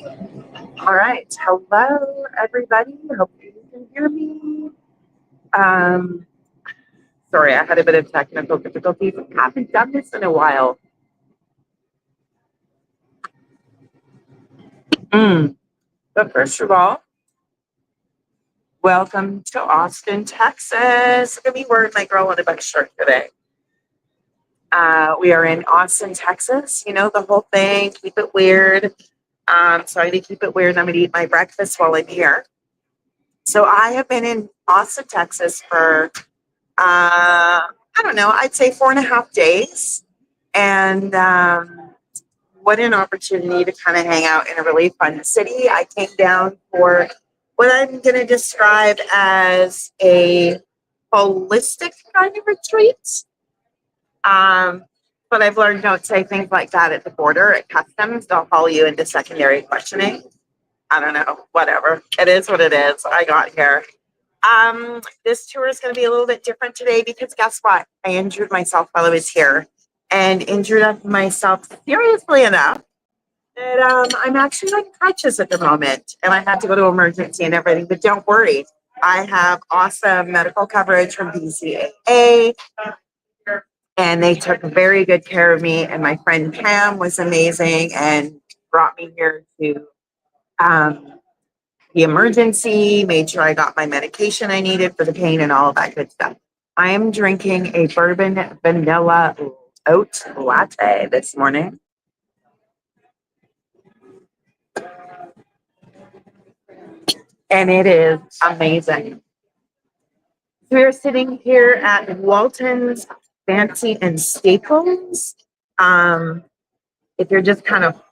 All right. Hello, everybody. Hope you can hear me. Um, Sorry, I had a bit of technical difficulties. I haven't done this in a while. Mm. But first of all, welcome to Austin, Texas. Look at me wearing my girl in a bunch shirt today. We are in Austin, Texas. You know, the whole thing, keep it weird. Sorry to keep it weird. I'm going to eat my breakfast while I'm here. So I have been in Austin, Texas for I don't know, I'd say 4.5 days. And what an opportunity to kind of hang out in a really fun city. I came down for what I'm going to describe as a holistic kind of retreat. Um, but I've learned don't say things like that at the border, at customs. They'll haul you into secondary questioning. I don't know, whatever. It is what it is. I got here. This tour is going to be a little bit different today because guess what? I injured myself while I was here and injured myself seriously enough that I'm actually on crutches at the moment and I had to go to emergency and everything. But don't worry, I have awesome medical coverage from BCAA and they took very good care of me. And my friend Pam was amazing and brought me here to um, the emergency, made sure I got my medication I needed for the pain and all of that good stuff. I am drinking a bourbon vanilla oat latte this morning. And it is amazing. We are sitting here at Walton's Fancy and Staples. If you're just kind of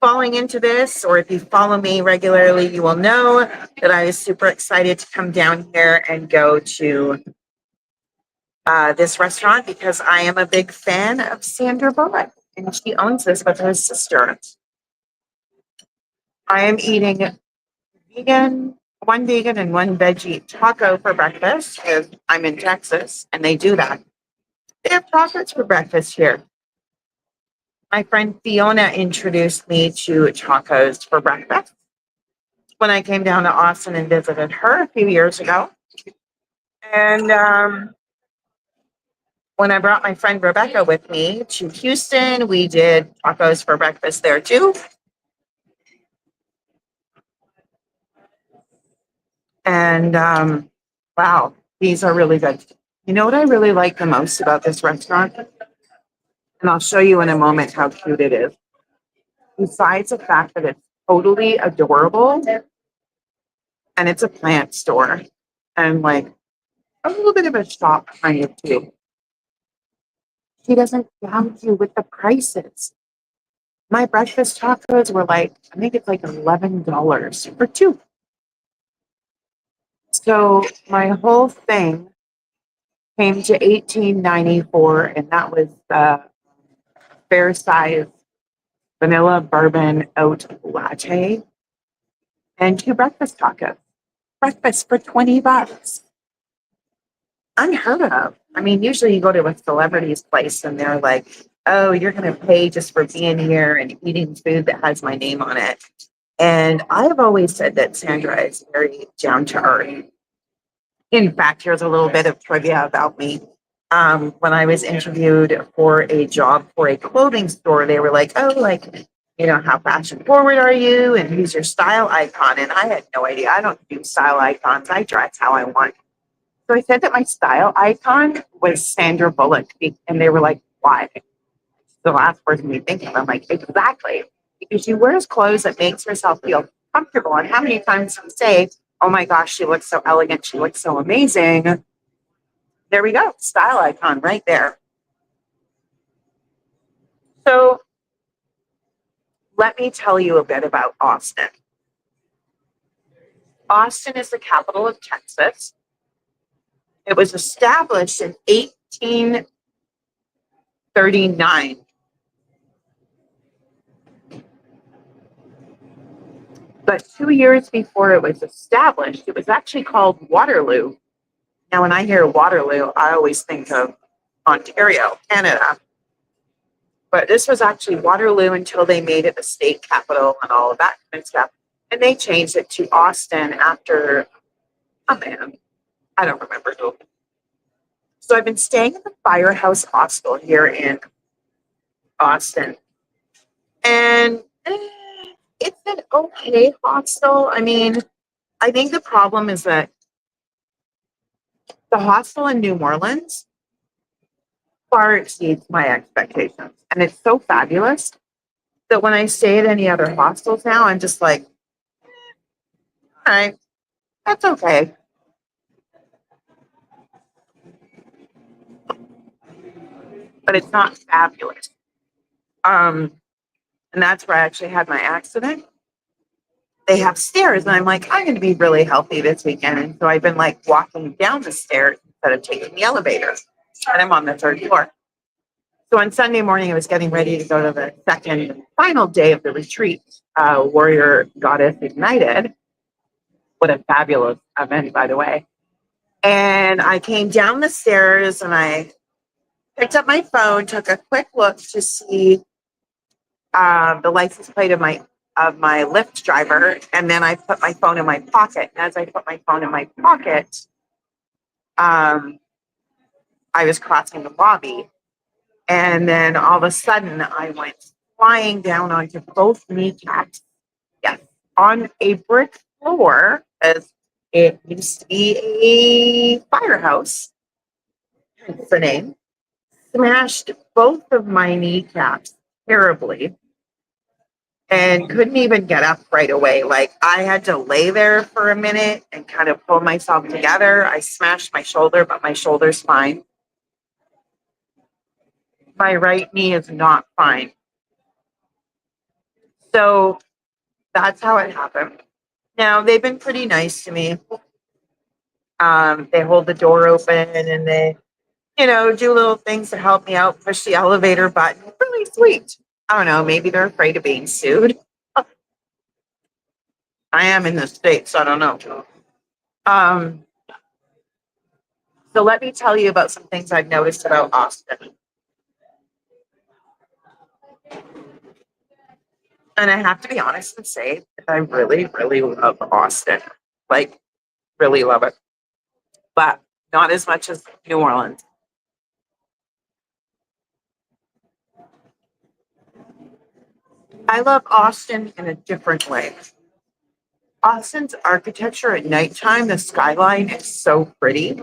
falling into this, or if you follow me regularly, you will know that I was super excited to come down here and go to this restaurant because I am a big fan of Sandra Bullock, and she owns this with her sister. I am eating one vegan and one veggie taco for breakfast because I'm in Texas and they do that. They have tacos for breakfast here. My friend Fiona introduced me to tacos for breakfast when I came down to Austin and visited her a few years ago. And when I brought my friend Rebecca with me to Houston, we did tacos for breakfast there too. And wow, these are really good. You know what I really like the most about this restaurant? And I'll show you in a moment how cute it is. Besides the fact that it's totally adorable and it's a plant store and like a little bit of a shop kind of too. She doesn't gouge you with the prices. My breakfast tacos were like, I think it's like $11 for two. So my whole thing came to $18.94, and that was the fair size vanilla bourbon oat latte and two breakfast tacos. Breakfast for $20. Unheard of. I mean, usually you go to a celebrity's place and they're like, oh, you're going to pay just for being here and eating food that has my name on it. And I've always said that Sandra is very down to earth. In fact, here's a little bit of trivia about me. When I was interviewed for a job for a clothing store, they were like, oh, like, you know, how fashion forward are you? And who's your style icon? And I had no idea. I don't do style icons. I dress how I want. So I said that my style icon was Sandra Bullock. And they were like, why? The last person you think of. I'm like, exactly. Because she wears clothes that makes herself feel comfortable. And how many times we say, oh my gosh, she looks so elegant. She looks so amazing. There we go. Style icon right there. So let me tell you a bit about Austin. Austin is the capital of Texas. It was established in 1839. But 2 years before it was established, it was actually called Waterloo. Now, when I hear Waterloo, I always think of Ontario, Canada. But this was actually Waterloo until they made it the state capital and all of that kind of stuff. And they changed it to Austin after a man. I don't remember who. So I've been staying at the Firehouse Hostel here in Austin. And it's an okay hostel. I mean, I think the problem is that the hostel in New Orleans far exceeds my expectations. And it's so fabulous that when I stay at any other hostels now, I'm just like, all right, that's okay. But it's not fabulous. Um, and that's where I actually had my accident. They have stairs, and I'm like, I'm going to be really healthy this weekend. And so I've been like walking down the stairs instead of taking the elevator. And I'm on the third floor. So on Sunday morning, I was getting ready to go to the second and final day of the retreat, Warrior Goddess Ignited. What a fabulous event, by the way. And I came down the stairs and I picked up my phone, took a quick look to see the license plate of my Lyft driver, and then I put my phone in my pocket. And as I put my phone in my pocket, I was crossing the lobby, and then all of a sudden I went flying down onto both kneecaps. Yes, on a brick floor, as it used to be a firehouse. That's the name. Smashed both of my kneecaps terribly and couldn't even get up right away. Like I had to lay there for a minute and kind of pull myself together. I smashed my shoulder, but my shoulder's fine. My right knee is not fine. So that's how it happened. Now they've been pretty nice to me. They hold the door open and they, do little things to help me out, push the elevator button. Really sweet. I don't know, maybe they're afraid of being sued. I am in the States, so I don't know. Um, so let me tell you about some things I've noticed about Austin. And I have to be honest and say that I really, really love Austin. Like, really love it. But not as much as New Orleans. I love Austin in a different way. Austin's architecture at nighttime, the skyline is so pretty.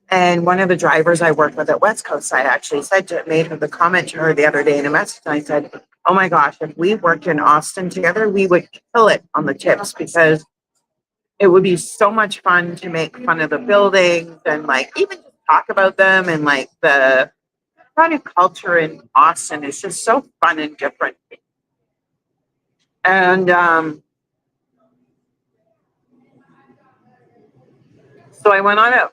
And one of the drivers I work with at West Coast Side actually made the comment to her the other day in a message. And I said, oh my gosh, if we worked in Austin together, we would kill it on the tips because it would be so much fun to make fun of the buildings and like even just talk about them. And like the kind of culture in Austin is just so fun and different. And so I went on a,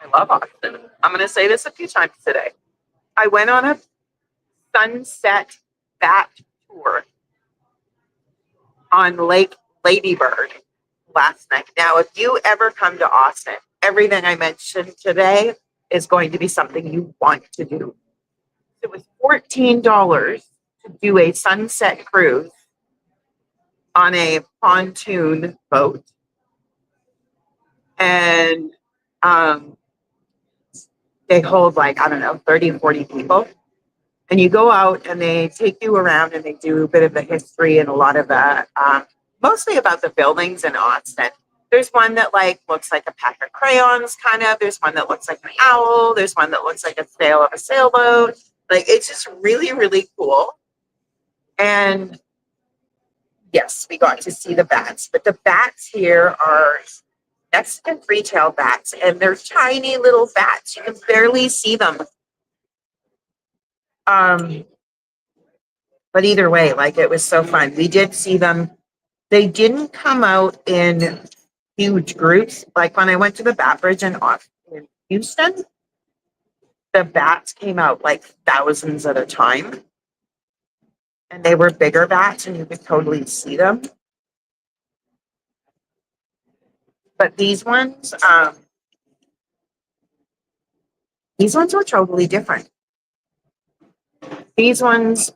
I love Austin. I'm going to say this a few times today. I went on a sunset bat tour on Lake Ladybird last night. Now, if you ever come to Austin, everything I mentioned today is going to be something you want to do. It was $14 to do a sunset cruise on a pontoon boat. And they hold like, I don't know, 30, 40 people. And you go out and they take you around and they do a bit of the history and a lot of the, mostly about the buildings in Austin. There's one that like looks like a pack of crayons, kind of. There's one that looks like an owl. There's one that looks like a sail of a sailboat. Like it's just really, really cool. And yes, we got to see the bats, but the bats here are Mexican retail bats, and they're tiny little bats. You can barely see them. But either way, like it was so fun. We did see them. They didn't come out in huge groups. Like when I went to the Bat Bridge in Houston, the bats came out like thousands at a time. And they were bigger bats and you could totally see them. But these ones were totally different. These ones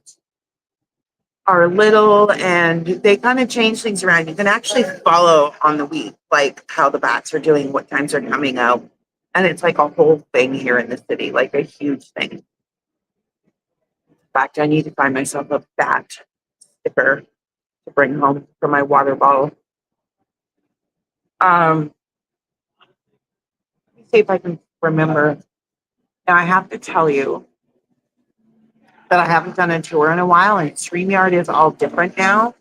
are little and they kind of change things around. You can actually follow on the week, like how the bats are doing, what times are coming out. And it's like a whole thing here in the city, like a huge thing. In fact, I need to find myself a bat sticker to bring home for my water bottle. Let me see if I can remember. Now I have to tell you that I haven't done a tour in a while, and StreamYard is all different now.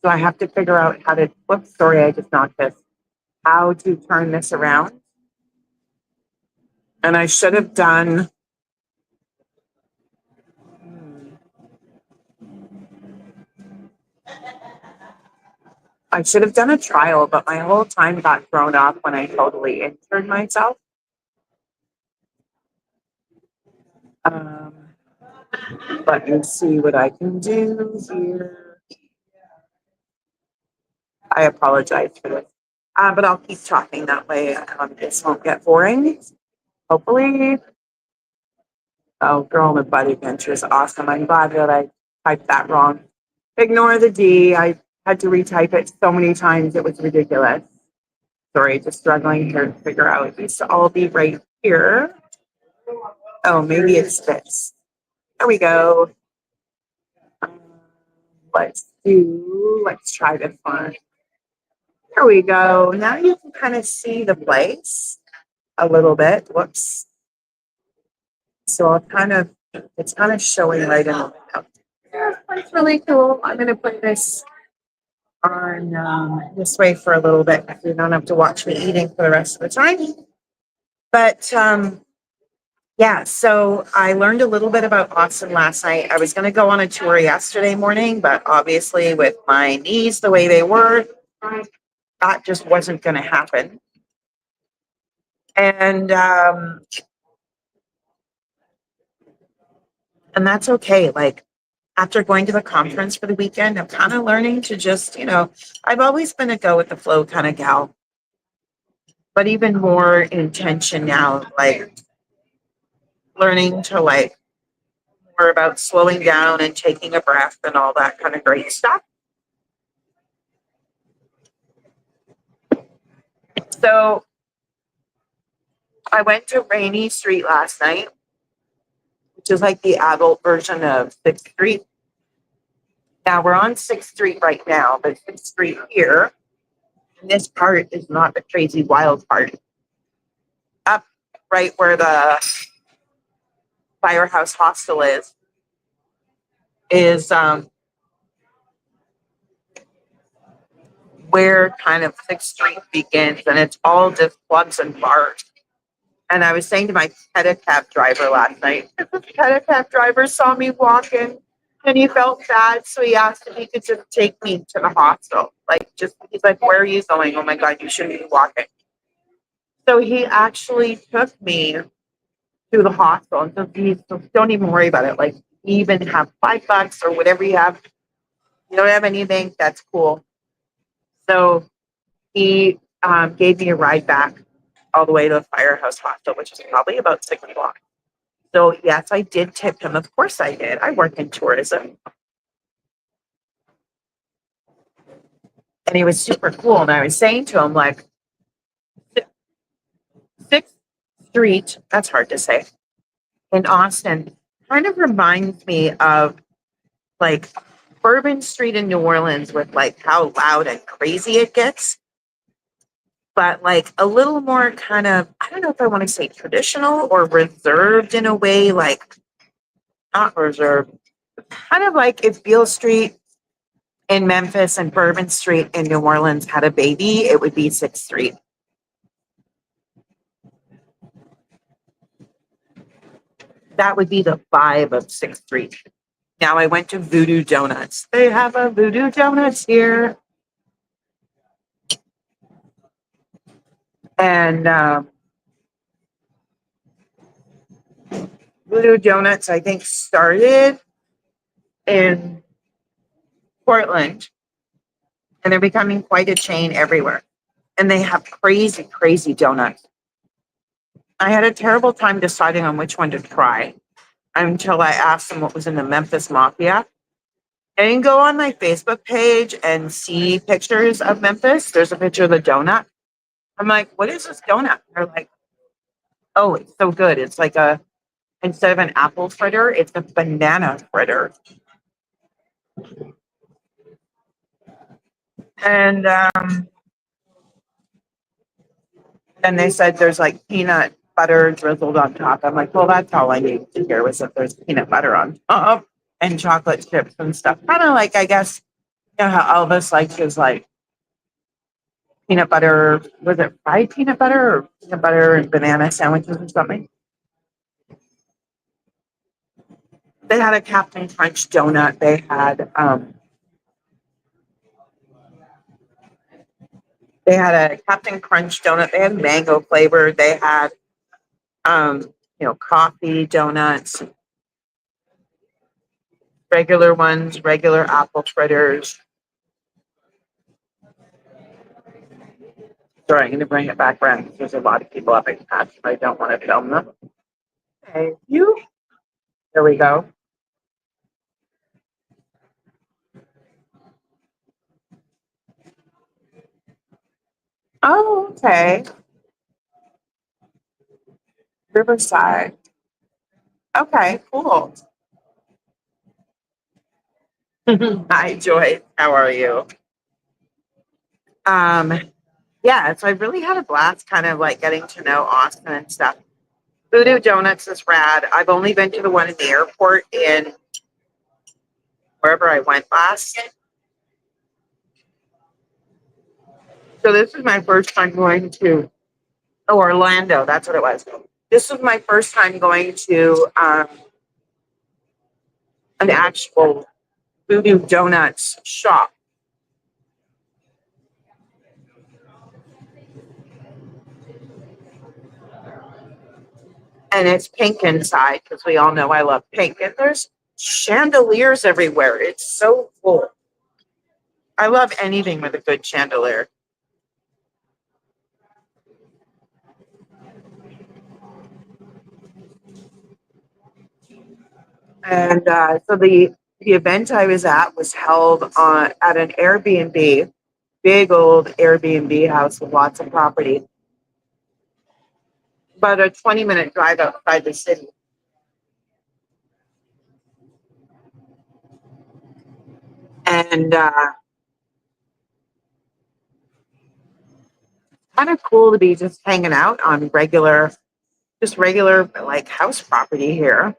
So I have to figure out how to, whoops, sorry, I just knocked this, how to turn this around. And I should have done, a trial, but my whole time got thrown off when I totally interned myself. Let me see what I can do here. I apologize for this, but I'll keep talking that way. This won't get boring. Hopefully. Oh, Girl in the Butt Adventure is awesome. I'm glad that I typed that wrong. Ignore the D. I had to retype it so many times. It was ridiculous. Sorry, just struggling here to figure out. It used to all be right here. Oh, maybe it's this. There we go. Let's try this one. There we go. Now you can kind of see the place a little bit. Whoops. So it's kind of showing right in the window. Yeah, it's really cool. I'm going to put this on this way for a little bit. You don't have to watch me eating for the rest of the time. But yeah, so I learned a little bit about Austin last night. I was going to go on a tour yesterday morning, but obviously with my knees the way they were, that just wasn't going to happen. And that's okay. Like, after going to the conference for the weekend, I'm kind of learning to just, I've always been a go with the flow kind of gal, but even more intention now, like learning to like more about slowing down and taking a breath and all that kind of great stuff. So I went to Rainy Street last night, which is like the adult version of 6th Street. Now we're on 6th Street right now, but 6th Street here, and this part is not the crazy wild part. Up right where the Firehouse Hostel is where kind of 6th Street begins, and it's all just clubs and bars. And I was saying to my pedicab driver last night, the pedicab driver saw me walking and he felt bad, so he asked if he could just take me to the hostel. He's like, where are you going? Oh my God, you shouldn't be walking. So he actually took me to the hostel. And so don't even worry about it. Like, even have $5 or whatever you have. You don't have anything, that's cool. So he gave me a ride back all the way to the Firehouse Hostel, which is probably about 6 o'clock. So yes, I did tip him. Of course I did. I work in tourism. And he was super cool. And I was saying to him, like, 6th Street, that's hard to say, in Austin, kind of reminds me of like Bourbon Street in New Orleans with like how loud and crazy it gets. But like a little more kind of, I don't know if I want to say traditional or reserved in a way, like not reserved, kind of like if Beale Street in Memphis and Bourbon Street in New Orleans had a baby, it would be 6th Street. That would be the vibe of 6th Street. Now I went to Voodoo Donuts. They have a Voodoo Donuts here. And Voodoo Donuts, I think, started in Portland. And they're becoming quite a chain everywhere. And they have crazy, crazy donuts. I had a terrible time deciding on which one to try. until I asked them what was in the Memphis Mafia. I didn't go on my Facebook page and see pictures of Memphis. There's a picture of the donut. I'm like, what is this donut? They're like, oh, it's so good. It's like instead of an apple fritter, it's a banana fritter. And then they said there's like peanut butter drizzled on top. I'm like, well, that's all I need to hear was that there's peanut butter on top and chocolate chips and stuff. Kind of like, I guess, you know how Elvis likes his like peanut butter, was it fried peanut butter or peanut butter and banana sandwiches or something? They had a Captain Crunch donut. They had a Captain Crunch donut. They had mango flavored. They had um, coffee donuts, regular ones, regular apple fritters. Sorry, I'm going to bring it back around. There's a lot of people up in patch. I don't want to film them. Thank you. There we go. Oh, okay. Riverside. Okay, cool. Hi, Joy. How are you? Um, yeah, so I really had a blast kind of like getting to know Austin and stuff. Voodoo Donuts is rad. I've only been to the one in the airport in wherever I went last. So this is my first time going to Orlando. That's what it was. This was my first time going to an actual Voodoo Donuts shop. And it's pink inside because we all know I love pink. And there's chandeliers everywhere. It's so cool. I love anything with a good chandelier. And so the event I was at was held on at an Airbnb, big old Airbnb house with lots of property, about a 20-minute drive outside the city. And kind of cool to be just hanging out on regular like house property here.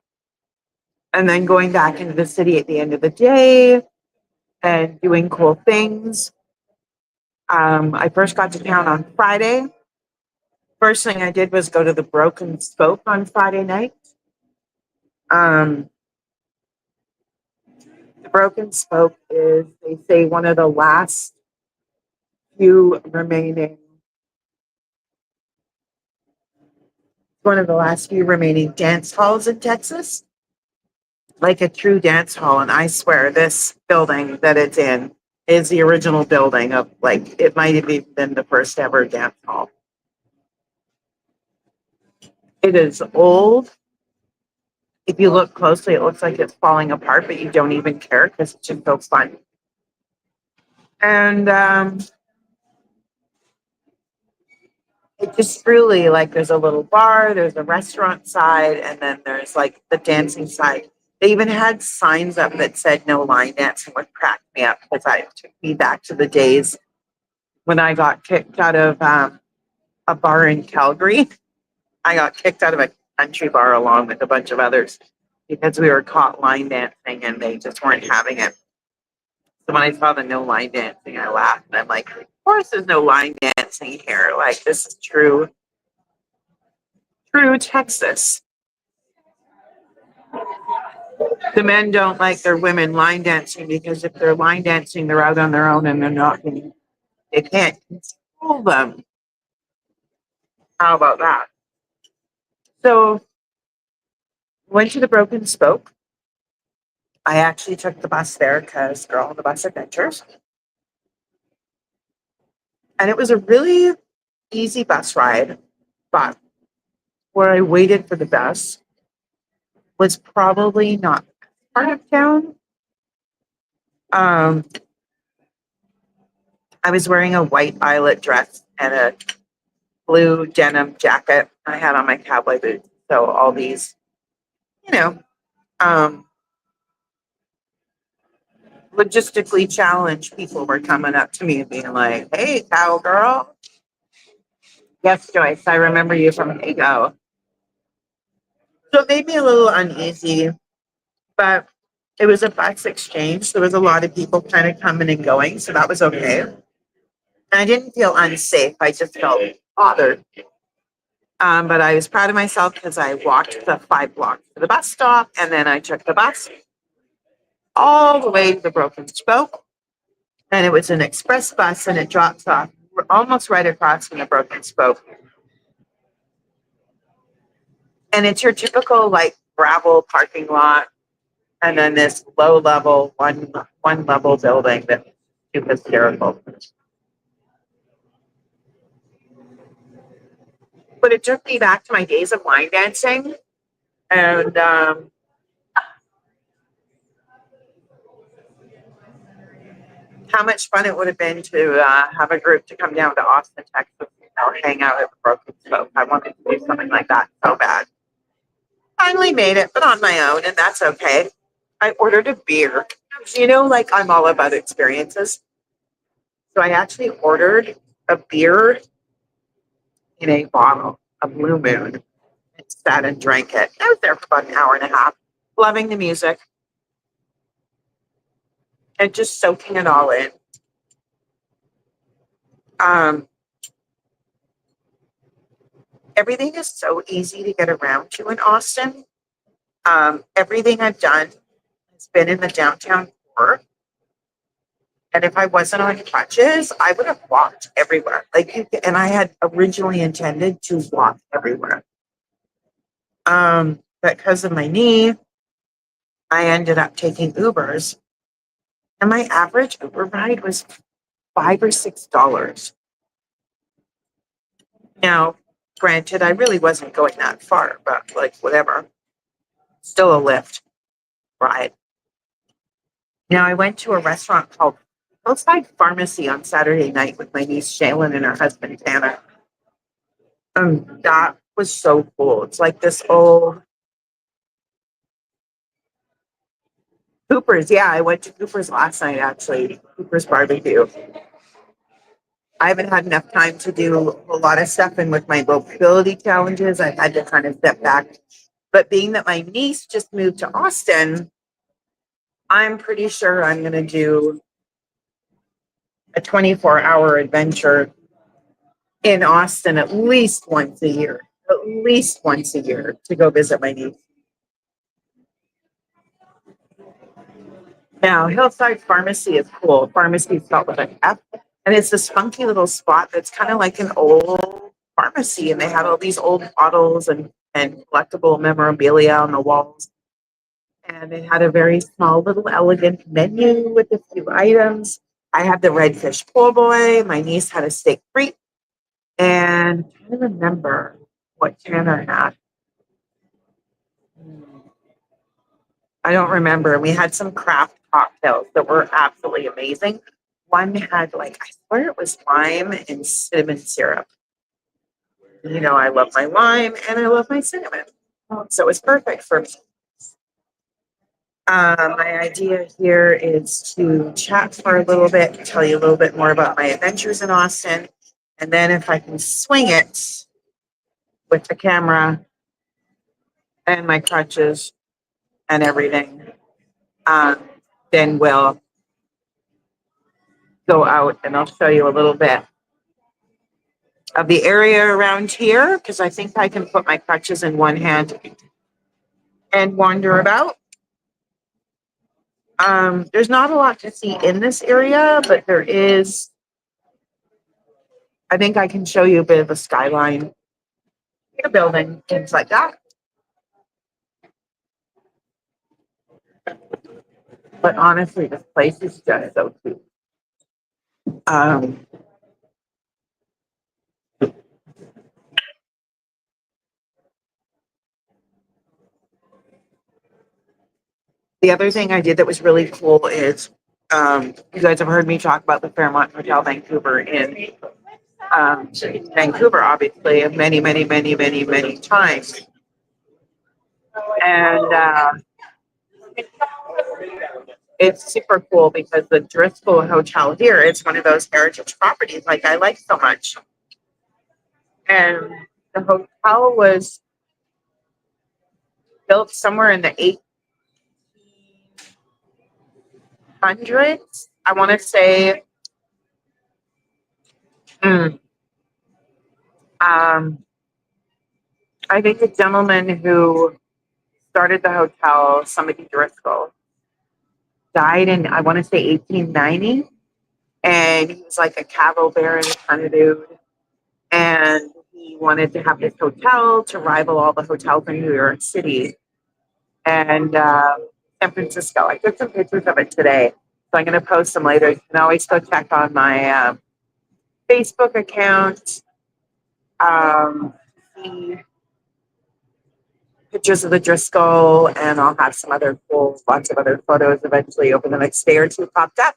And then going back into the city at the end of the day and doing cool things. I first got to town on Friday. First thing I did was go to the Broken Spoke on Friday night. Um, the Broken Spoke is, they say, few remaining, one of the last few remaining dance halls in Texas, like a true dance hall. And I swear, this building that it's in is the original building of, like, it might have even been the first ever dance hall. It is old. If you look closely, it looks like it's falling apart, but you don't even care because it's just so fun. And it just really, like, there's a little bar, there's a restaurant side, and then there's like the dancing side. They even had signs up that said no line dancing, which cracked me up because it took me back to the days when I got kicked out of a bar in Calgary. I got kicked out of a country bar along with a bunch of others because we were caught line dancing and they just weren't having it. So when I saw the no line dancing, I laughed and I'm like, of course there's no line dancing here. Like, this is true Texas. The men don't like their women line dancing because if they're line dancing, they're out on their own and they can't control them. How about that? So went to the Broken Spoke. I actually took the bus there because Girl on the Bus Adventures. And it was a really easy bus ride, but where I waited for the bus was probably not part of town. Um, I was wearing a white eyelet dress and a blue denim jacket I had on my cowboy boots. So all these, you know, um, logistically challenged people were coming up to me and being like, "Hey, cowgirl." Yes, Joyce, I remember you from Hago. So it made me a little uneasy, but it was a bus exchange. There was a lot of people kind of coming and going, so that was okay. And I didn't feel unsafe. I just felt bothered. But I was proud of myself because I walked the 5 blocks to the bus stop, and then I took the bus all the way to the Broken Spoke. And it was an express bus, and it drops off almost right across from the Broken Spoke. And it's your typical like gravel parking lot, and then this low level one level building that's super hysterical. But it took me back to my days of line dancing, and how much fun it would have been to have a group to come down to Austin, Texas, hang out at the Broken Spoke. I wanted to do something like that so bad. Finally made it, but on my own, and that's okay. I ordered a beer. Like I'm all about experiences. So I actually ordered a beer in a bottle, a Blue Moon, and sat and drank it. I was there for about an hour and a half, loving the music and just soaking it all in. Um, Everything is so easy to get around to in Austin. Everything I've done has been in the downtown core. And if I wasn't on crutches, I would have walked everywhere. And I had originally intended to walk everywhere. But because of my knee, I ended up taking Ubers, and my average Uber ride was $5 or $6. Now, granted, I really wasn't going that far, but like whatever, still a Lyft ride. Now, I went to a restaurant called Hillside Pharmacy on Saturday night with my niece Shaylin and her husband Tanner. That was so cool. It's like this old Cooper's. Yeah, I went to Cooper's last night actually. Cooper's barbecue. I haven't had enough time to do a lot of stuff, and with my mobility challenges, I've had to kind of step back. But being that my niece just moved to Austin, I'm pretty sure I'm going to do a 24-hour adventure in Austin at least once a year, to go visit my niece. Now, Hillside Pharmacy is cool. Pharmacy is spelled with an F, and it's this funky little spot that's kind of like an old pharmacy, and they had all these old bottles and collectible memorabilia on the walls. And they had a very small, little, elegant menu with a few items. I had the redfish po' boy. My niece had a steak frite, and I don't remember what Tanner had. I don't remember. We had some craft cocktails that were absolutely amazing. One had I swear it was lime and cinnamon syrup. I love my lime and I love my cinnamon. So it's perfect for me. My idea here is to chat for a little bit, tell you a little bit more about my adventures in Austin. And then if I can swing it with the camera and my crutches and everything, then we'll go out and I'll show you a little bit of the area around here because I think I can put my crutches in one hand and wander about. There's not a lot to see in this area, but there is. I think I can show you a bit of a skyline, a building, things like that. But honestly, this place is just so cute. Um, The other thing I did that was really cool is you guys have heard me talk about the Fairmont Hotel Vancouver in Vancouver, obviously, many times. And it's super cool because the Driscoll Hotel here is one of those heritage properties like I like so much. And the hotel was built somewhere in the 1800s. I want to say, mm, um, I think the gentleman who started the hotel, somebody Driscoll, died in, I want to say 1890. And he was like a cattle baron kind of dude. And he wanted to have this hotel to rival all the hotels in New York City and San Francisco. I took some pictures of it today. So I'm going to post them later. You can always go check on my Facebook account. See pictures of the Driscoll, and I'll have some other cool, lots of other photos eventually over the next day or two popped up.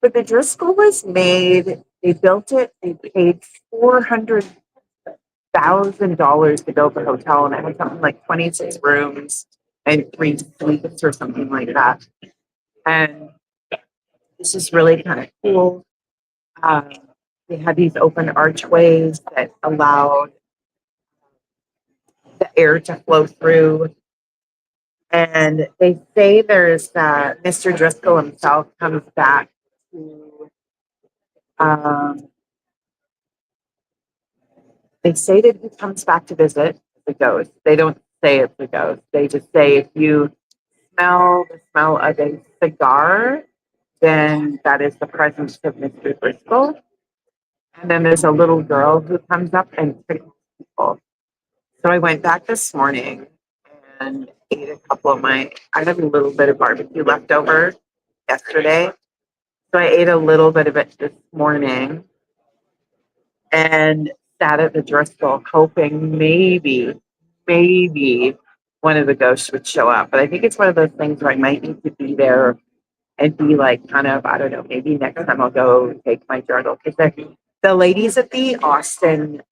But the Driscoll was made, they built it, they paid $400,000 to build the hotel, and it had something like 26 rooms and 3 suites or something like that. And this is really kind of cool. They had these open archways that allowed the air to flow through. And they say there's Mr. Driscoll himself comes back to, they say that he comes back to visit the ghost. They don't say it's a ghost. They just say if you smell the smell of a cigar, then that is the presence of Mr. Driscoll. And then there's a little girl who comes up and tricks people. So I went back this morning and ate a couple of I had a little bit of barbecue left over yesterday. So I ate a little bit of it this morning and sat at the Driscoll hoping maybe one of the ghosts would show up. But I think it's one of those things where I might need to be there and be like kind of, I don't know, maybe next time I'll go take my journal. Because the ladies at the Austin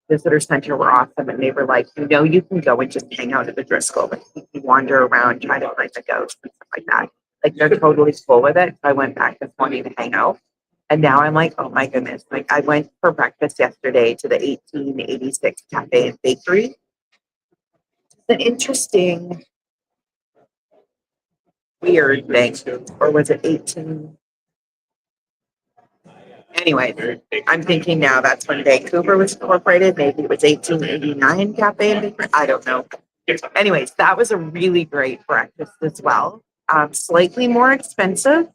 Visitor Center were awesome. And they were like, you can go and just hang out at the Driscoll, but you can wander around, try to find the ghosts and stuff like that. Like they're totally full with it. So I went back this morning to hang out. And now I'm like, oh my goodness. Like I went for breakfast yesterday to the 1886 Cafe and Bakery. It's an interesting, weird thing. Or was it 18? Anyway, I'm thinking now that's when Vancouver was incorporated. Maybe it was 1889 Cafe and Bakery. I don't know. Anyways, that was a really great breakfast as well. Slightly more expensive.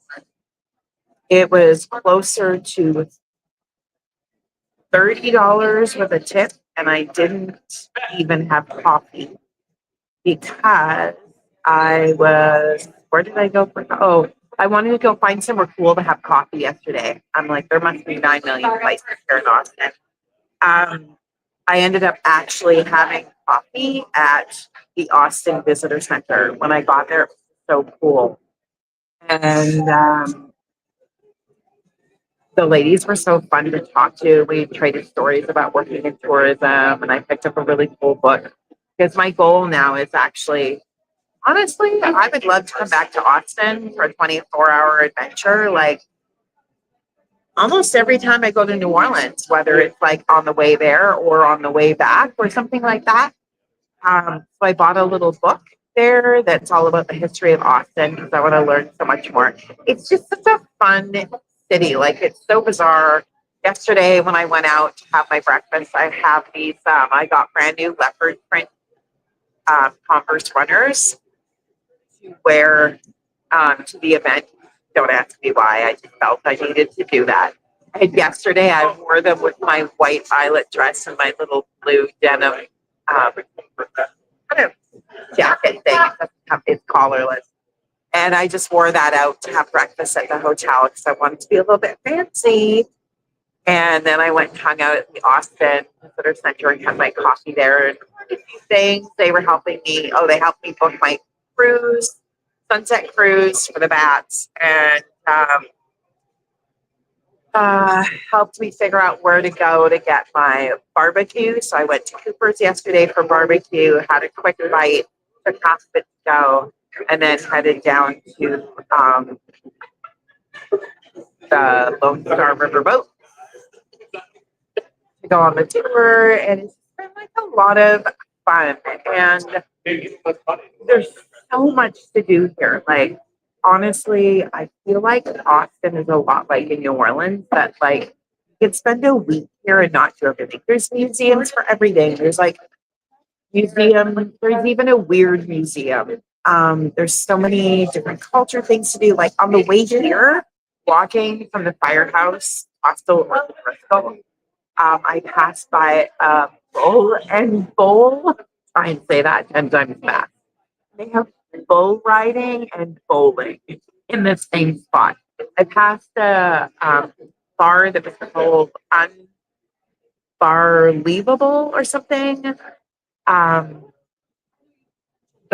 It was closer to $30 with a tip, and I didn't even have coffee because where did I go I wanted to go find somewhere cool to have coffee yesterday. I'm like, there must be 9 million places here in Austin. I ended up actually having coffee at the Austin Visitor Center. When I got there, it was so cool. And the ladies were so fun to talk to. We traded stories about working in tourism, and I picked up a really cool book because my goal now is actually, honestly, I would love to come back to Austin for a 24-hour adventure. Like almost every time I go to New Orleans, whether it's like on the way there or on the way back or something like that. So I bought a little book there that's all about the history of Austin because I want to learn so much more. It's just such a fun city. Like it's so bizarre. Yesterday when I went out to have my breakfast, I have these, I got brand new leopard print Converse runners to wear to the event. Don't ask me why. I just felt I needed to do that. And yesterday I wore them with my white eyelet dress and my little blue denim kind of jacket thing. It's collarless. And I just wore that out to have breakfast at the hotel because I wanted to be a little bit fancy. And then I went and hung out at the Austin Visitor Center and had my coffee there and a few things. They were helping me. Oh, they helped me book my cruise. sunset cruise for the bats, and helped me figure out where to go to get my barbecue. So I went to Cooper's yesterday for barbecue, had a quick bite, took half of it to go, and then headed down to the Lone Star River boat to go on the tour. And it's been like a lot of fun. And there's so much to do here. Like, honestly, I feel like Austin is a lot like in New Orleans, that like you can spend a week here and not do everything. There's museums for everything. There's like museum, there's even a weird museum. There's so many different culture things to do. Like on the way here, walking from the firehouse hostel or Bristol, I passed by a bull and bowl. Try and say that 10 times fast. They have bull riding and bowling in the same spot. I passed a bar that was called Unbarleavable or something. But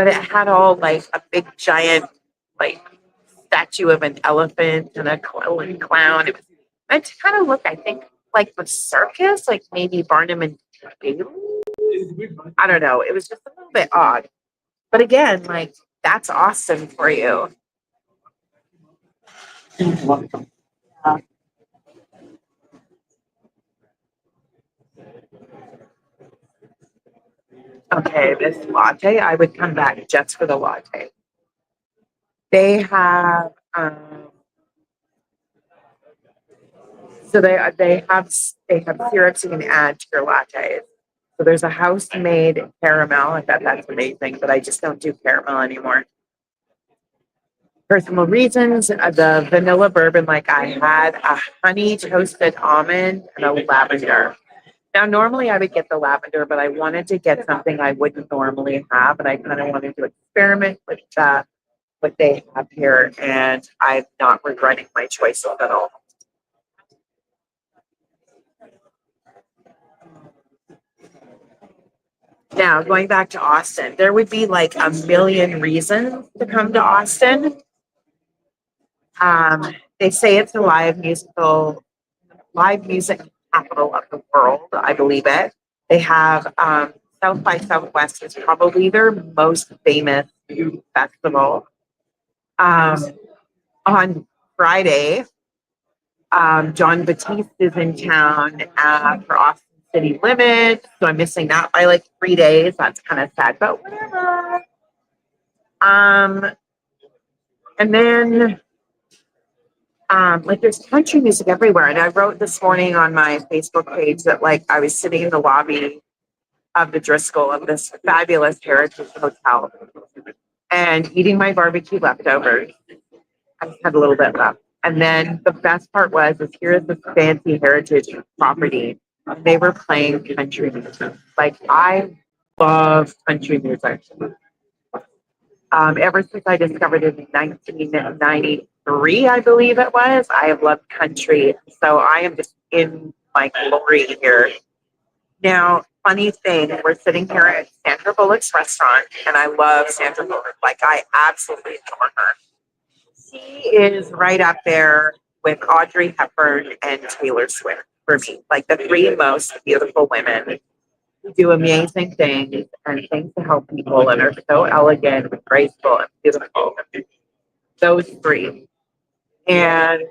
it had all like a big giant like statue of an elephant and a clown. It was meant to kind of look, I think, like the circus, like maybe Barnum and Bailey. I don't know. It was just a little bit odd. But again, like that's awesome for you. Okay, this latte, I would come back just for the latte. They have so they have syrups you can add to your lattes. So there's a house made caramel. I bet that's amazing, but I just don't do caramel anymore. Personal reasons, the vanilla bourbon, like I had a honey toasted almond and a lavender. Now, normally I would get the lavender, but I wanted to get something I wouldn't normally have, and I kind of wanted to experiment with what they have here, and I'm not regretting my choice at all. Now, going back to Austin, there would be like a million reasons to come to Austin. They say it's a live music capital of the world. I believe it. They have South by Southwest is probably their most famous festival. On Friday, John Batiste is in town for Austin City Limits, so I'm missing that by like 3 days. That's kind of sad, but whatever. And then like there's country music everywhere. And I wrote this morning on my Facebook page that like I was sitting in the lobby of the Driscoll of this fabulous heritage hotel and eating my barbecue leftovers. I just had a little bit left. And then the best part is here is this fancy heritage property. They were playing country music. Like I love country music. Ever since I discovered it in 1993, I believe it was, I have loved country. So I am just in my glory here. Now, funny thing, we're sitting here at Sandra Bullock's restaurant, and I love Sandra Bullock. Like, I absolutely adore her. She is right up there with Audrey Hepburn and Taylor Swift for me. Like, the three most beautiful women who do amazing things and things to help people and are so elegant and graceful and beautiful. Those three. And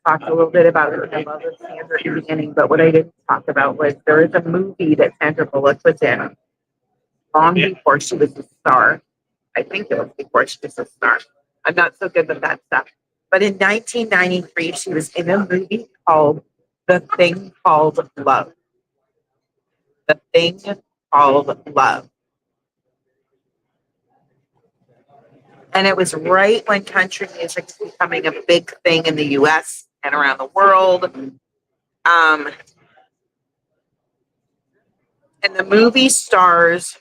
I talked a little bit about her. I love Sandra in the beginning, but what I didn't talk about was there is a movie that Sandra Bullock was in long before she was a star. I think it was before she was a star. I'm not so good with that stuff. But in 1993, she was in a movie called The Thing Called Love. The Thing Called Love. And it was right when country music was becoming a big thing in the US and around the world. And the movie stars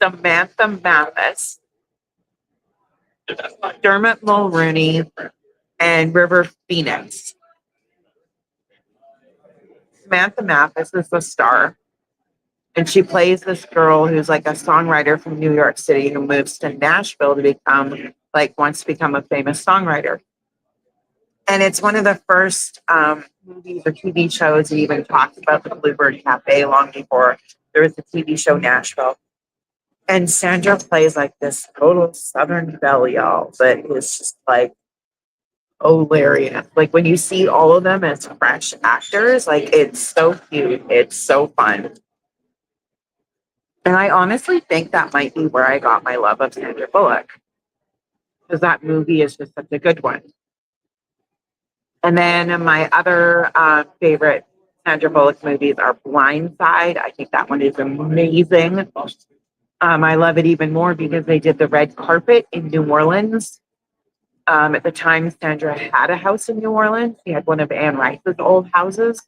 Samantha Mathis, Dermot Mulroney, and River Phoenix. Samantha Mathis is the star. And she plays this girl who's like a songwriter from New York City who moves to Nashville to become like wants to become a famous songwriter. And it's one of the first movies or TV shows that even talks about the Bluebird Cafe long before there was the TV show Nashville. And Sandra plays like this total Southern belle, y'all, but it's just like hilarious. Like when you see all of them as fresh actors, like it's so cute. It's so fun. And I honestly think that might be where I got my love of Sandra Bullock, because that movie is just such a good one. And then my other favorite Sandra Bullock movies are Blind Side. I think that one is amazing. I love it even more because they did the red carpet in New Orleans. At the time, Sandra had a house in New Orleans. She had one of Anne Rice's old houses.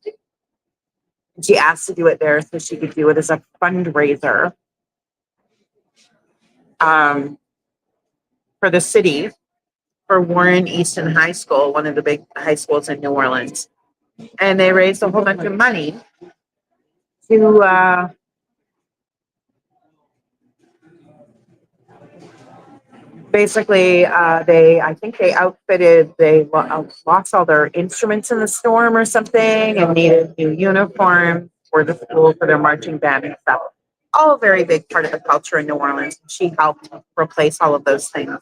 She asked to do it there so she could do it as a fundraiser for the city, for Warren Easton High School, one of the big high schools in New Orleans. And they raised a whole bunch of money to basically, I think they lost all their instruments in the storm or something and needed new uniforms for the school for their marching band and stuff. All a very big part of the culture in New Orleans. She helped replace all of those things.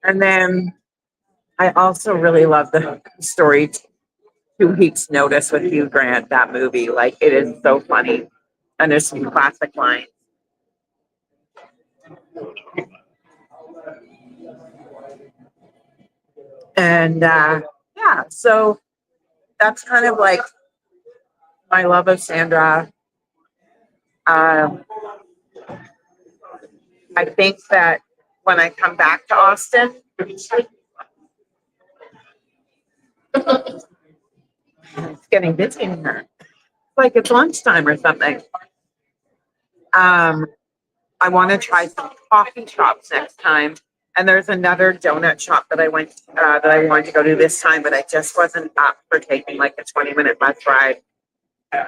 And then I also really love the story 2 Weeks Notice with Hugh Grant, that movie. Like, it is so funny. And there's some classic lines. And yeah, so that's kind of like my love of Sandra. Um, I think that when I come back to Austin, it's getting busy in here. Like it's lunchtime or something. Um, I want to try some coffee shops next time. And there's another donut shop that I wanted to go to this time, but I just wasn't up for taking like a 20-minute bus ride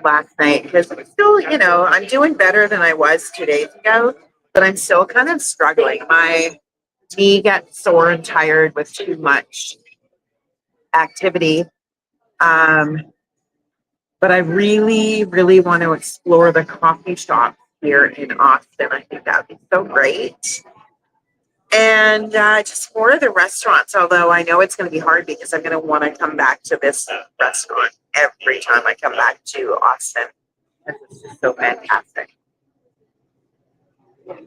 last night because I'm still, I'm doing better than I was 2 days ago, but I'm still kind of struggling. My knee gets sore and tired with too much activity. But I really, really want to explore the coffee shop here in Austin. I think that would be so great. And just more of the restaurants, although I know it's going to be hard because I'm going to want to come back to this restaurant every time I come back to Austin. This is so fantastic. All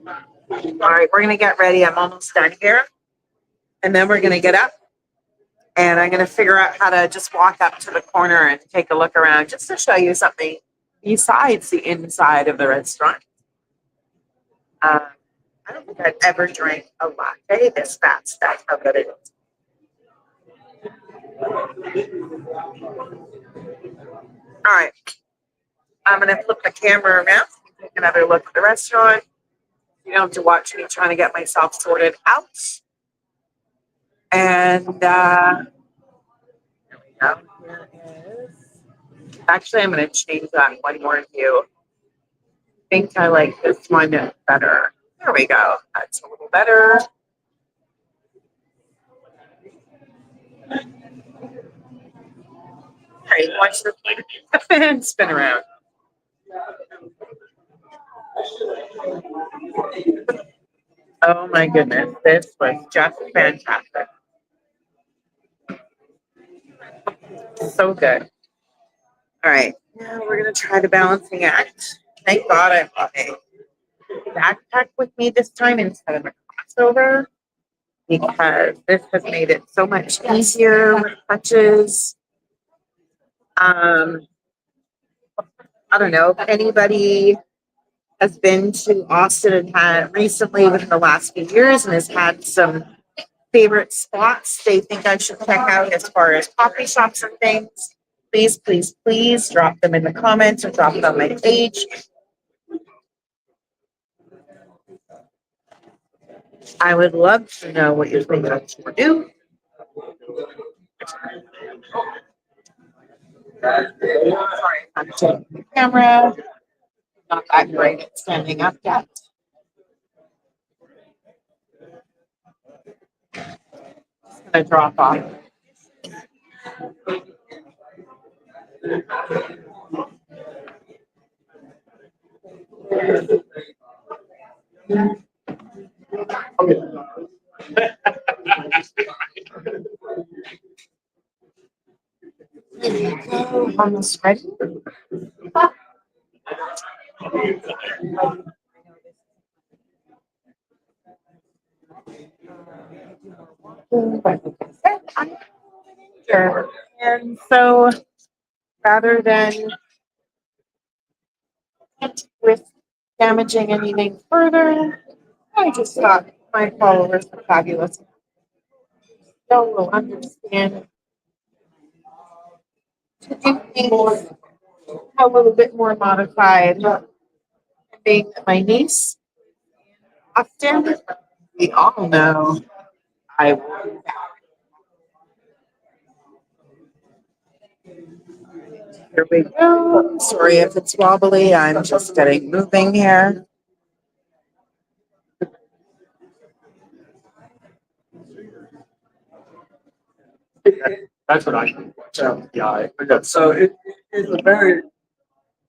right, we're going to get ready. I'm almost done here. And then we're going to get up and I'm going to figure out how to just walk up to the corner and take a look around just to show you something besides the inside of the restaurant. I don't think I've ever drank a latte this fast. That's how good it is. All right. I'm going to flip the camera around and take another look at the restaurant. You don't have to watch me trying to get myself sorted out. And there we go. Here is. Actually, I'm going to change that one more view. I think I like this one better. There we go. That's a little better. All right, watch the fan spin around. Oh my goodness, this was just fantastic. So good. All right, now we're going to try the balancing act. Thank God I brought a backpack with me this time instead of a crossover, because this has made it so much easier with clutches. I don't know if anybody has been to Austin and had recently within the last few years and has had some favorite spots they think I should check out as far as coffee shops and things. Please, please, please drop them in the comments or drop them on my page. I would love to know what you think I should do. Sorry, I'm checking the camera. Not that great at standing up yet. Gonna drop off. Almost ready. Sure. And so rather than with damaging anything further, I just thought my followers are fabulous. They will understand to do things a little bit more modified. Being my niece, often we all know I here we go. Sorry if it's wobbly. I'm just getting moving here. That's what I think. So, yeah, I got so it's a very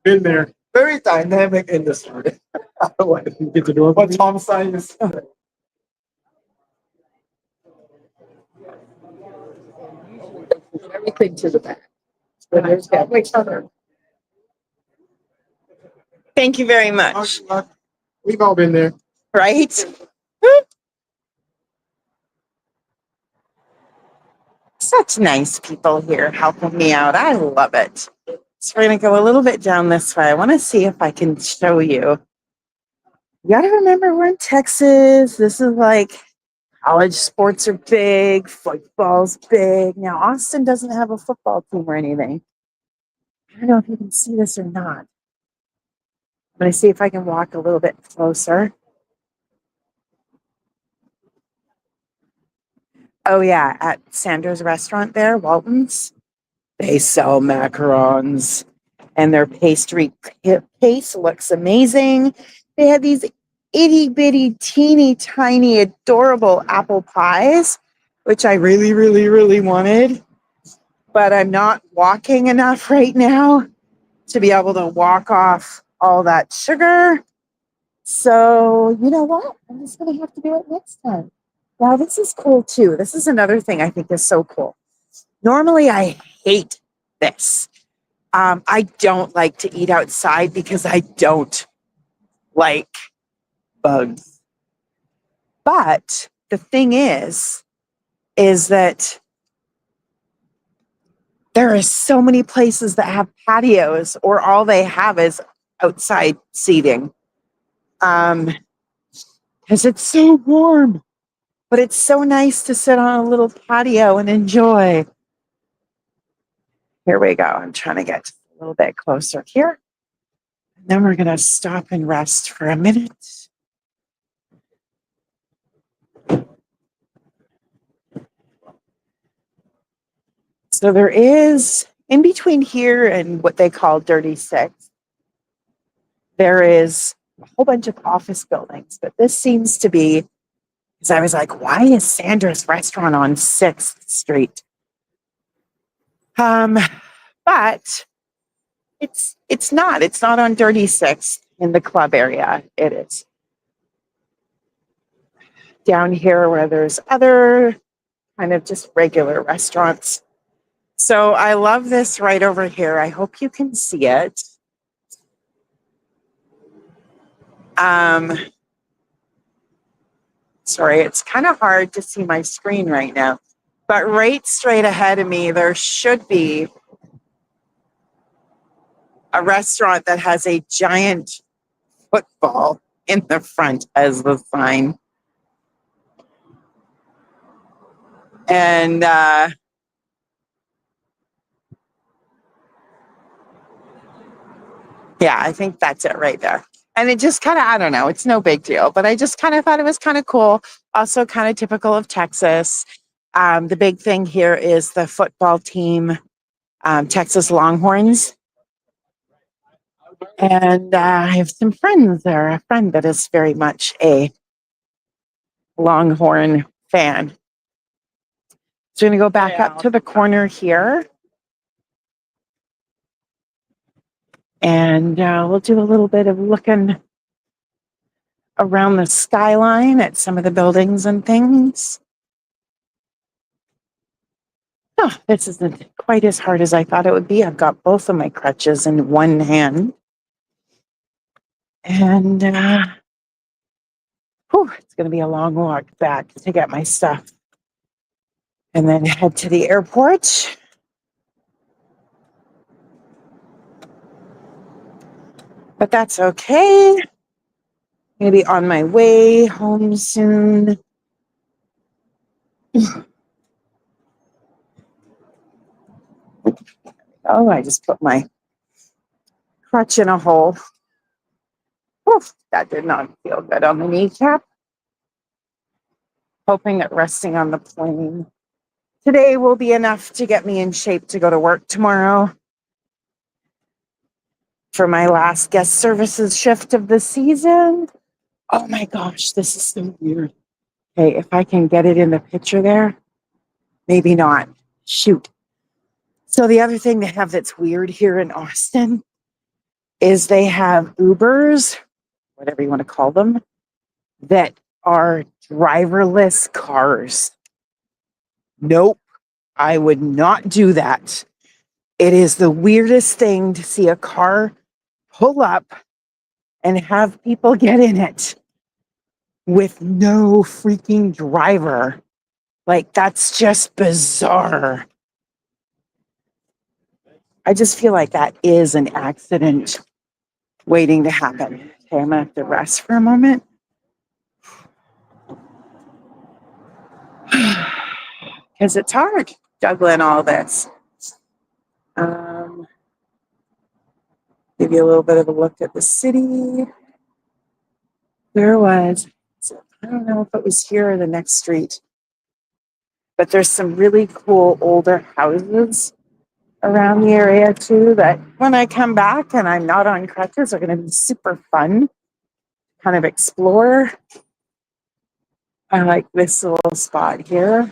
been there, very dynamic industry. What get to do what Tom says. Everything to the back. So there's that. Wait, other. Thank you very much. We've all been there. Right? Such nice people here helping me out. I love it. So we're going to go a little bit down this way. I want to see if I can show you. You got to remember we're in Texas. This is like college sports are big, football's big. Now, Austin doesn't have a football team or anything. I don't know if you can see this or not. I'm going to see if I can walk a little bit closer. Oh, yeah, at Sandra's restaurant there, Walton's, they sell macarons and their pastry case looks amazing. They have these itty bitty, teeny tiny, adorable apple pies, which I really, really, really wanted. But I'm not walking enough right now to be able to walk off all that sugar. So, you know what? I'm just going to have to do it next time. Wow, this is cool too. This is another thing I think is so cool. Normally, I hate this. I don't like to eat outside because I don't like bugs. But the thing is that there are so many places that have patios or all they have is outside seating. Because it's so warm, but it's so nice to sit on a little patio and enjoy. Here we go. I'm trying to get a little bit closer here. And then we're going to stop and rest for a minute. So there is, in between here and what they call Dirty Six, there is a whole bunch of office buildings. But this seems to be, because I was like, why is Sandra's restaurant on 6th Street? But it's not. It's not on Dirty Six in the club area. It is down here where there's other kind of just regular restaurants. So I love this right over here. I hope you can see it. Sorry, it's kind of hard to see my screen right now. But right straight ahead of me, there should be a restaurant that has a giant football in the front as the sign. And yeah, I think that's it right there. And it just kind of, I don't know, it's no big deal, but I just kind of thought it was kind of cool. Also kind of typical of Texas. The big thing here is the football team, Texas Longhorns. And I have some friends there, a friend that is very much a Longhorn fan. So I'm going to go back up to the corner here. And we'll do a little bit of looking around the skyline at some of the buildings and things. Oh, this isn't quite as hard as I thought it would be. I've got both of my crutches in one hand. And it's going to be a long walk back to get my stuff. And then head to the airport. But that's okay. Maybe on my way home soon. Oh, I just put my crutch in a hole. Oof, that did not feel good on the kneecap. Hoping that resting on the plane today will be enough to get me in shape to go to work tomorrow for my last guest services shift of the season. Oh my gosh, this is so weird. Hey, if I can get it in the picture there, maybe not. Shoot. So the other thing they have that's weird here in Austin is they have Ubers, whatever you want to call them, that are driverless cars. Nope, I would not do that. It is the weirdest thing to see a car pull up and have people get in it with no freaking driver. Like, that's just bizarre. I just feel like that is an accident waiting to happen. Okay, I'm gonna have to rest for a moment. Because it's hard juggling all this. Give you a little bit of a look at the city. I don't know if it was here or the next street, but there's some really cool older houses around the area too that when I come back and I'm not on crutches are going to be super fun, kind of explore. I like this little spot here.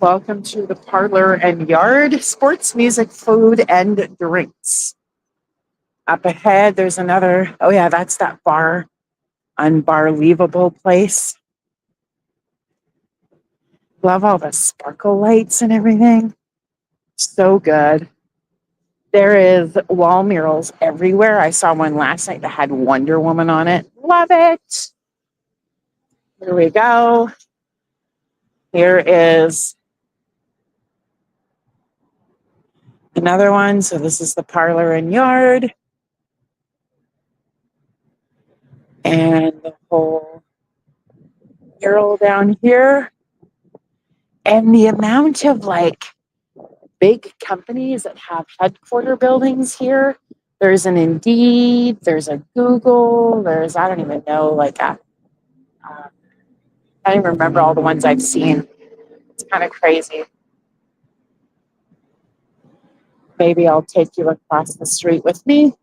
Welcome to the Parlor and Yard, sports, music, food, and drinks. Up ahead, there's another, oh yeah, that's that bar, Unbarleavable place. Love all the sparkle lights and everything. So good. There is wall murals everywhere. I saw one last night that had Wonder Woman on it. Love it. Here we go. Here is another one. So this is the Parlor and Yard. And the whole mural down here. And the amount of like big companies that have headquarter buildings here. There's an Indeed, there's a Google, there's, I don't even know, like a, I don't even remember all the ones I've seen. It's kind of crazy. Maybe I'll take you across the street with me,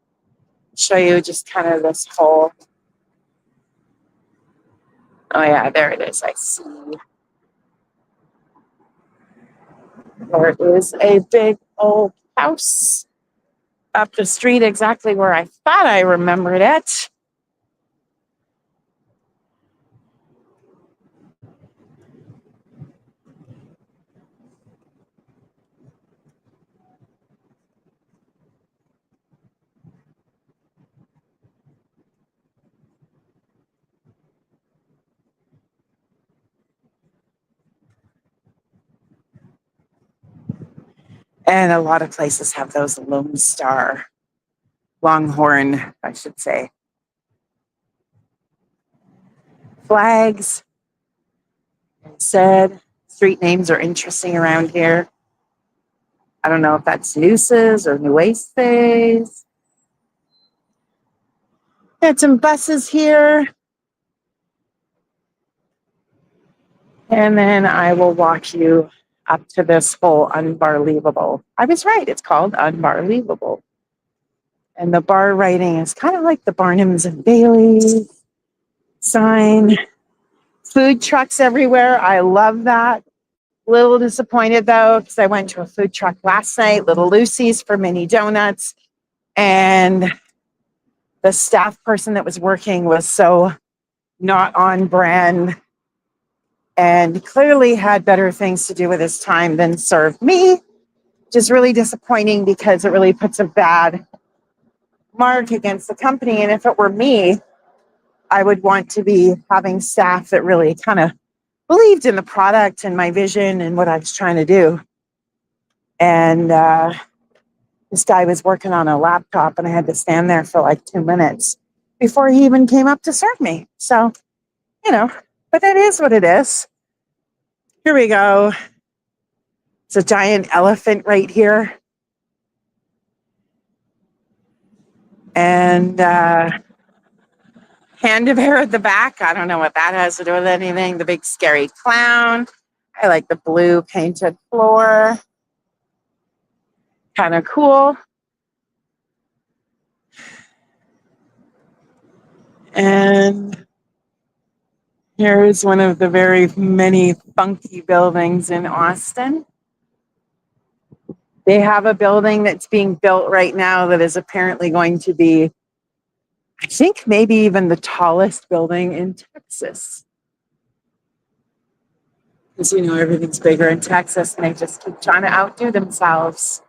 show you just kind of this whole, oh yeah, there it is, I see. There is a big old house up the street exactly where I thought I remembered it. And a lot of places have those Lone Star, Longhorn, I should say, flags. Said street names are interesting around here. I don't know if that's Nooses or Nueces. Got some buses here. And then I will walk you up to this whole Unbarleavable. I was right, it's called Unbarleavable. And the bar writing is kind of like the Barnums and Bailey's sign. Food trucks everywhere. I love that. A little disappointed though, because I went to a food truck last night, Little Lucy's for mini donuts, and the staff person that was working was so not on brand and clearly had better things to do with his time than serve me, which is really disappointing because it really puts a bad mark against the company. And if it were me, I would want to be having staff that really kind of believed in the product and my vision and what I was trying to do. And this guy was working on a laptop and I had to stand there for like 2 minutes before he even came up to serve me. So, but that is what it is. Here we go. It's a giant elephant right here. And Panda Bear at the back. I don't know what that has to do with anything. The big scary clown. I like the blue painted floor. Kind of cool. And here's one of the very many funky buildings in Austin. They have a building that's being built right now that is apparently going to be, I think, maybe even the tallest building in Texas. Because, everything's bigger in Texas and they just keep trying to outdo themselves.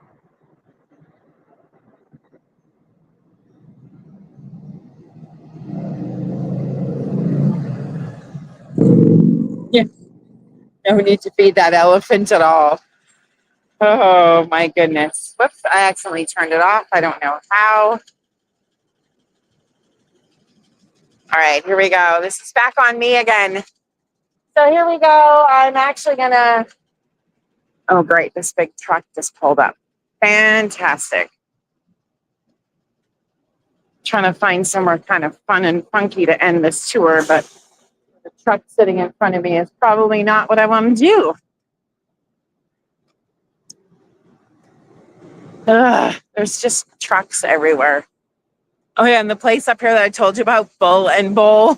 Yeah. No need to feed that elephant at all. Oh my goodness. Whoops, I accidentally turned it off. I don't know how. All right, here we go. This is back on me again. So here we go. I'm actually gonna, oh great, this big truck just pulled up. Fantastic. Trying to find somewhere kind of fun and funky to end this tour, but the truck sitting in front of me is probably not what I want to do. There's just trucks everywhere. Oh yeah, and the place up here that I told you about, Bull and Bowl.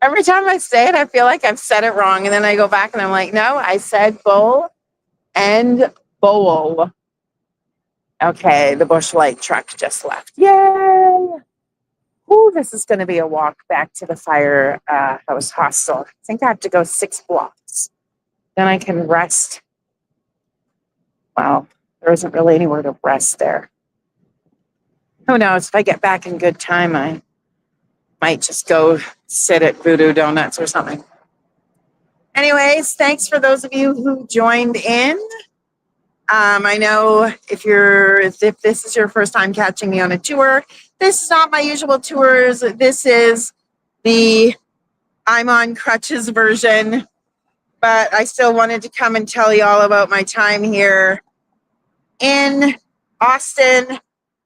Every time I say it, I feel like I've said it wrong. And then I go back and I'm like, no, I said Bull and Bowl. Okay, the Bush Light truck just left. Yay! Ooh, this is going to be a walk back to the firehouse hostel. I think I have to go 6 blocks. Then I can rest. Well, there isn't really anywhere to rest there. Who knows? If I get back in good time, I might just go sit at Voodoo Donuts or something. Anyways, thanks for those of you who joined in. I know if this is your first time catching me on a tour, this is not my usual tours. This is the I'm on crutches version, but I still wanted to come and tell you all about my time here in Austin,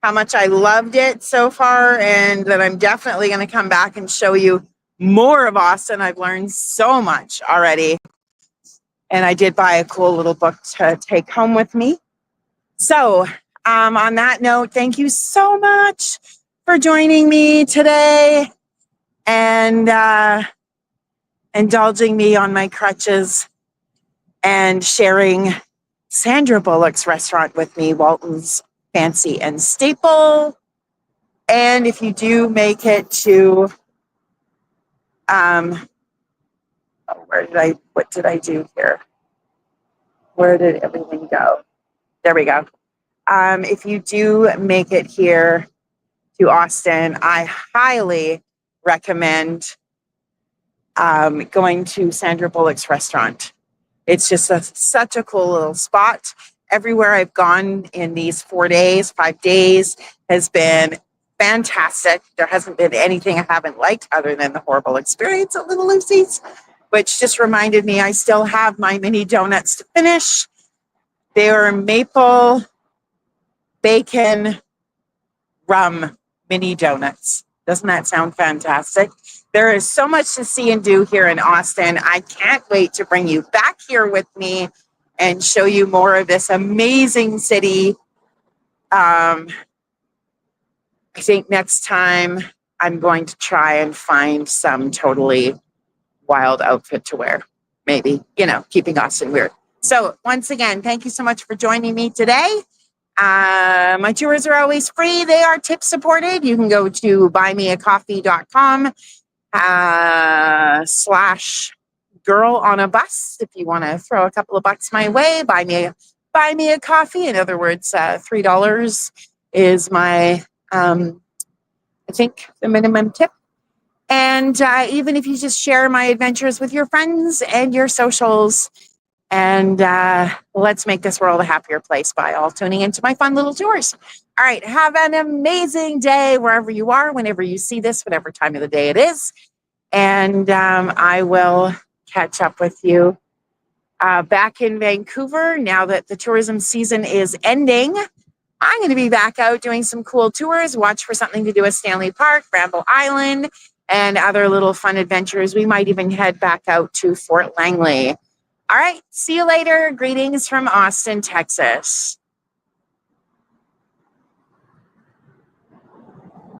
how much I loved it so far, and that I'm definitely going to come back and show you more of Austin. I've learned so much already. And I did buy a cool little book to take home with me. So on that note, thank you so much for joining me today and indulging me on my crutches and sharing Sandra Bullock's restaurant with me, Walton's Fancy and Staple. And if you do make it to, what did I do here? Where did everything go? There we go. If you do make it here to Austin, I highly recommend going to Sandra Bullock's restaurant. It's just such a cool little spot. Everywhere I've gone in these 5 days has been fantastic. There hasn't been anything I haven't liked other than the horrible experience at Little Lucy's, which just reminded me I still have my mini donuts to finish. They are maple bacon rum mini donuts. Doesn't that sound fantastic? There is so much to see and do here in Austin. I can't wait to bring you back here with me and show you more of this amazing city. I think next time I'm going to try and find some totally wild outfit to wear. maybe, keeping Austin weird. So once again, thank you so much for joining me today. My tours are always free. They are tip supported. You can go to buymeacoffee.com /girl on a bus if you want to throw a couple of bucks my way. Buy me a coffee. In other words, $3 is my I think the minimum tip. And even if you just share my adventures with your friends and your socials, and let's make this world a happier place by all tuning into my fun little tours. All right, have an amazing day wherever you are, whenever you see this, whatever time of the day it is. And I will catch up with you back in Vancouver now that the tourism season is ending. I'm going to be back out doing some cool tours. Watch for something to do with Stanley Park, Bramble Island, and other little fun adventures. We might even head back out to Fort Langley. All right, see you later. Greetings from Austin, Texas.